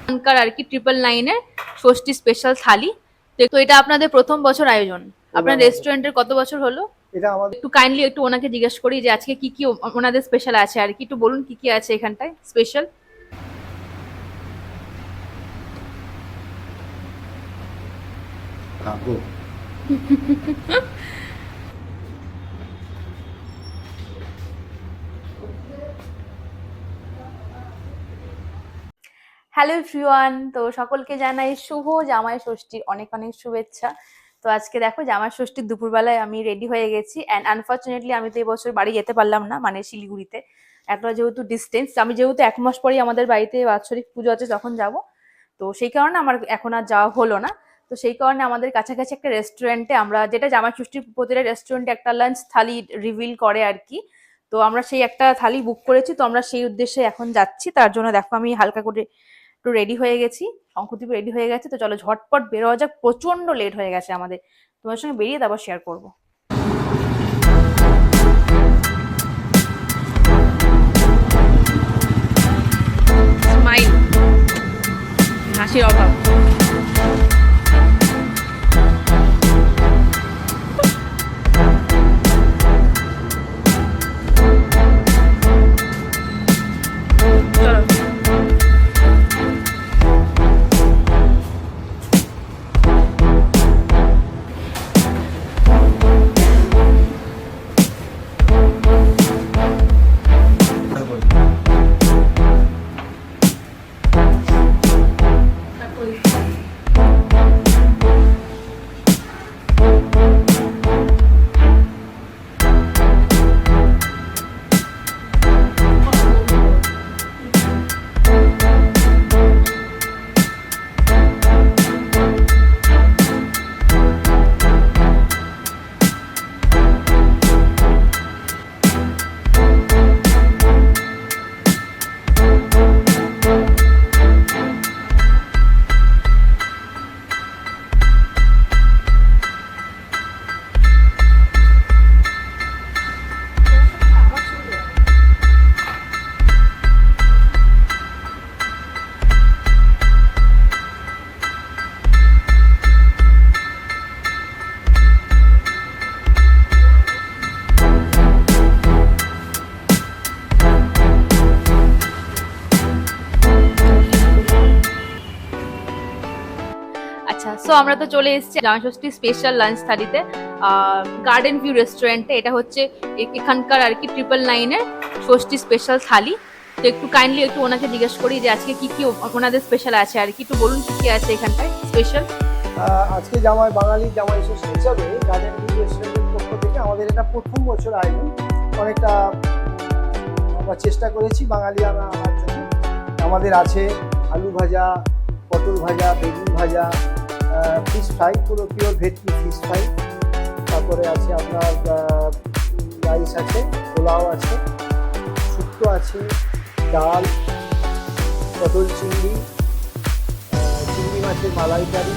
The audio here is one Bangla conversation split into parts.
এখানকার আর কি 999-এর ষষ্ঠী স্পেশাল থালি। তো এটা আপনাদের প্রথম বছর আয়োজন, আপনার রেস্টুরেন্টের কত বছর হলো? এটা আমাদের একটু কাইন্ডলি একটু ওনাকে জিজ্ঞেস করি যে আজকে কি কি ওনাদের স্পেশাল আছে আর কি, একটু বলুন কি কি আছে এখানটায় স্পেশাল। হ্যালো এভরিওয়ান, তো সকলকে জানাই শুভ জামাই ষষ্ঠীর অনেক অনেক শুভেচ্ছা। তো আজকে দেখো জামাই ষষ্ঠীর দুপুরবেলায় আমি রেডি হয়ে গেছি, অ্যান্ড আনফর্চুনেটলি আমি তো এবছর বাড়ি যেতে পারলাম না, মানে শিলিগুড়িতে এতটা যেহেতু ডিস্টেন্স, আমি যেহেতু 1 মাস পরেই আমাদের বাড়িতে বাৎসরিক পুজো আছে তখন যাব, তো সেই কারণে আমার এখন আর যাওয়া হলো না। তো সেই কারণে আমাদের কাছাকাছি একটা রেস্টুরেন্টে, আমরা যেটা জামাই ষষ্ঠীর প্রতিটা রেস্টুরেন্টে একটা লাঞ্চ থালি রিভিল করে আর কি, তো আমরা সেই একটা থালি বুক করেছি, তো আমরা সেই উদ্দেশ্যে এখন যাচ্ছি। তার জন্য দেখো আমি হালকা করে একটু রেডি হয়ে গেছি, শঙ্খদীপ রেডি হয়ে গেছে, তো চলো ঝটপট বেরোয়া যাক, প্রচন্ড লেট হয়ে গেছে আমাদের। তোমার সঙ্গে বেরিয়ে তারপর শেয়ার করবো। স্মাইল, হাসির অভাব। আচ্ছা, সো আমরা তো চলে এসেছি জামাই ষষ্ঠী স্পেশাল লাঞ্চ থালিতে, গার্ডেন ভিউ রেস্টুরেন্টে। এটা হচ্ছে এখানকার আর কি 999-এর ষষ্ঠী স্পেশাল থালি। তো একটু কাইন্ডলি একটু ওনাকে জিজ্ঞেস করি যে আজকে কি কি ওনাদের স্পেশাল আছে আর কি, একটু বলুন কি কি আছে এখানটায় স্পেশাল। আজকে বাঙালি জামাই ষষ্ঠী হিসাবে গার্ডেন ভিউ রেস্টুরেন্টের পক্ষ থেকে আমাদের এটা প্রথম বছর আয়োজন। অনেকটা আমরা চেষ্টা করেছি বাঙালি আনার জন্য। আমাদের আছে আলু ভাজা, পটল ভাজা, বেগুন ভাজা, ফিশ ফ্রাই, পুরো পিওর ভেটকি ফিশ ফ্রাই, তারপরে আছে আপনার রাইস আছে, পোলাও আছে, শুক্তো আছে, ডাল, পটল চিংড়ি, চিংড়ি মাছের মালাইকারি,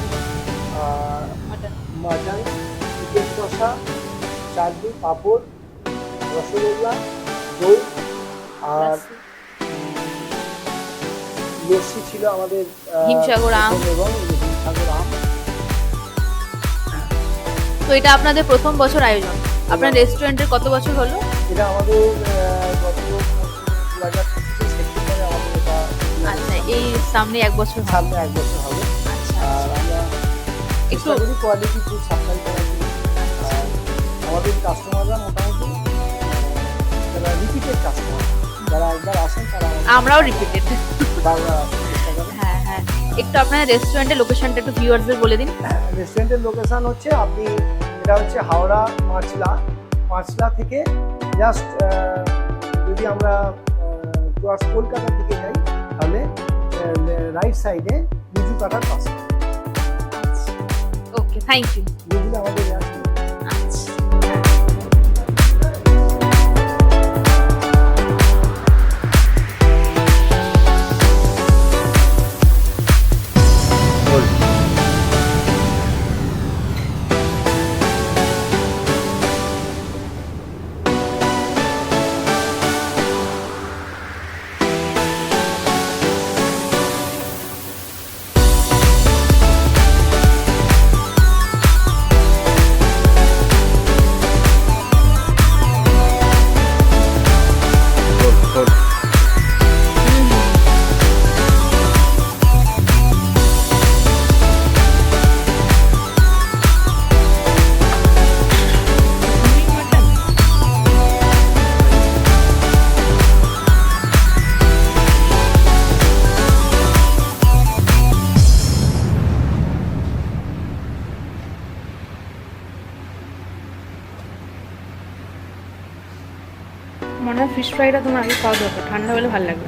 মাটন, চিকেন কষা, চাটনি, পাঁপড়, রসগোল্লা, দই, আর লস্যি ছিল আমাদের, হিমসাগর আম এবং হিমসাগর আম। তো এটা আপনাদের প্রথম বছর আয়োজন, আপনার রেস্টুরেন্টের কত বছর হলো? এটা আমাদের গত 2025 সেপ্টেম্বরে আমাদের এটা। আচ্ছা, এই সামনে 1 বছর হবে। সামনে 1 বছর হবে। আচ্ছা, আর আমরা একটু একটু কোয়ালিটি ফুড সাপ্লাই করার জন্য আমাদের কাস্টমাররা মোটামুটি যারা রিপিটেড কাস্টমার, যারা একবার আসেন তারা আমরাও রিপিটেড বারবার আসেন চেষ্টা করেন। হ্যাঁ হ্যাঁ, একটু আপনার রেস্টুরেন্টের লোকেশনটা একটু ভিউয়ারদের বলে দিন। রেস্টুরেন্টের লোকেশন হচ্ছে এটা হচ্ছে হাওড়া পাঁচলা থেকে জাস্ট যদি আমরা ক্রস কলকাতার দিকে যাই তাহলে রাইট সাইডে বিজু কাটার পাশে। ওকে, থ্যাংক ইউ। বিজু আমাদের আছে। আচ্ছা, মনে হয় ফিশ ফ্রাইটা তোমার আগে খাওয়া দরকার, ঠান্ডা হলে ভালো লাগবে।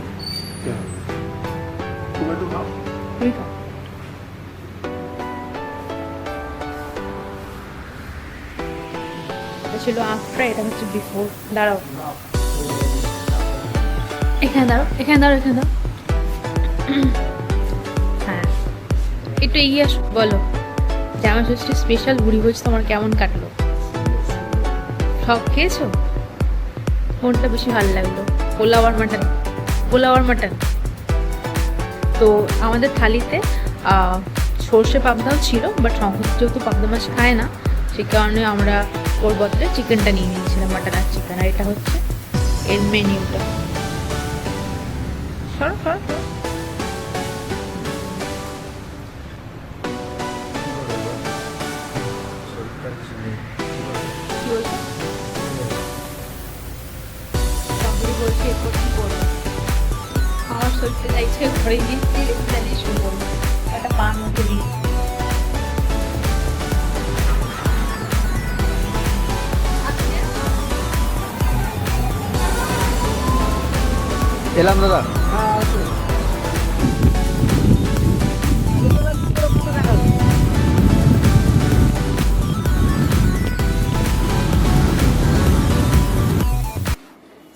তুমি খাও। এটা ছিল আফটার, এটা হচ্ছে বিফোর। দাঁড়াও এখানে দাঁড়াও, এখানে দাঁড়াও, এখানে দাঁড়াও। হ্যাঁ, একটু এগিয়ে আসো, বলো জামাই ষষ্ঠী স্পেশাল ভুড়ি ভোজ তোমার কেমন কাটলো? সব খেয়েছো? কোনটা বেশি ভালো লাগলো? পোলাও আর মাটন? পোলাও আর মাটন। তো আমাদের থালিতে সর্ষে পাবদাও ছিল, বাট শঙ্কর যেহেতু পাবদা মাছ খায় না, সে কারণে আমরা ওর বদলে চিকেনটা নিয়ে নিয়েছিলাম, মাটন আর চিকেন। আর এটা হচ্ছে এর মেনিউটা। সরো সরো সরো। কি বলছো? বাবুরি বলছি এরপর কি করবো? আমার শরীরটা চাইছে ঘরে গিয়ে জানিয়ে শুনবো একটা পান মুখে দিই। এলাম দাদা।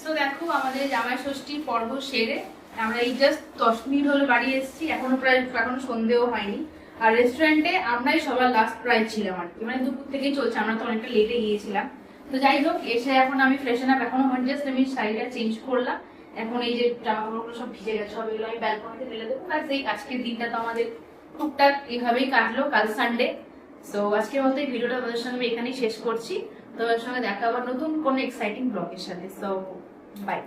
তো দেখো আমাদের জামাই ষষ্ঠীর পর্ব সেরে আমরা এই জাস্ট 10 মিনিট হলো বাড়ি এসেছি, এখনো সন্ধেও হয়নি। আর রেস্টুরেন্টে আমরাই সবার লাস্ট প্রাইজ ছিলাম আর কি, মানে দুপুর থেকেই চলছে, আমরা তো অনেকটা লেটে গিয়েছিলাম। তো যাই হোক, এসে এখন আমি ফ্রেশন আপ এখনো হয়নি, জাস্ট আমি শাড়িটা চেঞ্জ করলাম। এখন এই যে জামা কাপড়গুলো সব ভিজে গেছে, সব এগুলো আমি ব্যালকনিতে ফেলে দেবো। ব্যাস, এই আজকের দিনটা তো আমাদের টুকটাক এইভাবেই কাটলো, কাল সানডে। সো আজকের মতো এই ভিডিওটা তোমাদের সঙ্গে আমি এখানেই শেষ করছি। তোমাদের সঙ্গে দেখা আবার নতুন কোনো এক্সাইটিং ব্লগের সাথে। So by.